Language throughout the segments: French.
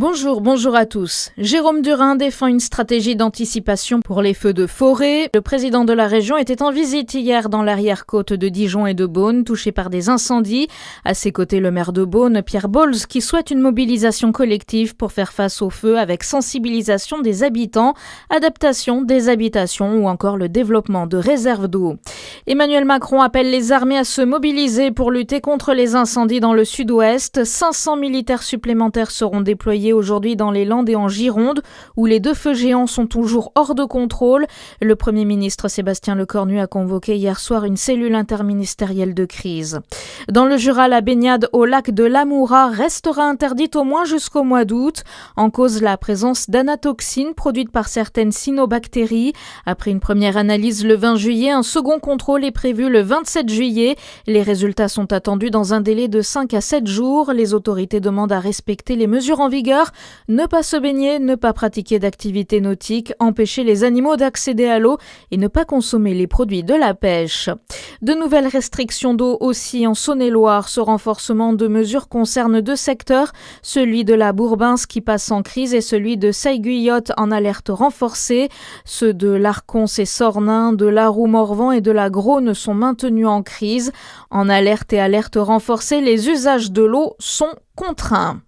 Bonjour à tous. Jérôme Durin défend une stratégie d'anticipation pour les feux de forêt. Le président de la région était en visite hier dans l'arrière-côte de Dijon et de Beaune, touchée par des incendies. À ses côtés, le maire de Beaune, Pierre Bolz, qui souhaite une mobilisation collective pour faire face aux feux avec sensibilisation des habitants, adaptation des habitations ou encore le développement de réserves d'eau. Emmanuel Macron appelle les armées à se mobiliser pour lutter contre les incendies dans le sud-ouest. 500 militaires supplémentaires seront déployés aujourd'hui dans les Landes et en Gironde, où les 2 feux géants sont toujours hors de contrôle. Le Premier ministre Sébastien Lecornu a convoqué hier soir une cellule interministérielle de crise. Dans le Jura, la baignade au lac de l'Amoura restera interdite au moins jusqu'au mois d'août. En cause, la présence d'anatoxines produites par certaines cyanobactéries. Après une première analyse le 20 juillet, un second contrôle est prévu le 27 juillet. Les résultats sont attendus dans un délai de 5 à 7 jours. Les autorités demandent à respecter les mesures en vigueur. Ne pas se baigner, ne pas pratiquer d'activités nautiques, empêcher les animaux d'accéder à l'eau et ne pas consommer les produits de la pêche. De nouvelles restrictions d'eau aussi en Saône-et-Loire. Ce renforcement de mesures concerne 2 secteurs, celui de la Bourbince qui passe en crise et celui de Saille-Guyotte en alerte renforcée. Ceux de l'Arconce et Sornin, de l'Aroux-Morvan et de la Grosne sont maintenus en crise. En alerte et alerte renforcée, les usages de l'eau sont contraints.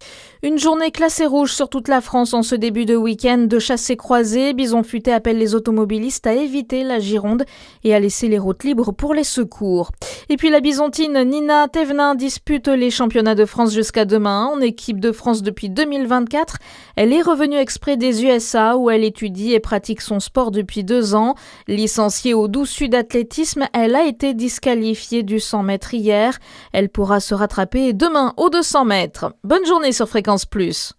Une journée classée rouge sur toute la France en ce début de week-end de chassés-croisés. Bison Futé appelle les automobilistes à éviter la Gironde et à laisser les routes libres pour les secours. Et puis la bisontine Nina Thévenin dispute les championnats de France jusqu'à demain. En équipe de France depuis 2024, elle est revenue exprès des USA où elle étudie et pratique son sport depuis 2 ans. Licenciée au Doubs Sud Athlétisme, elle a été disqualifiée du 100 mètres hier. Elle pourra se rattraper demain aux 200 mètres. Bonne journée sur Fréquence Plus.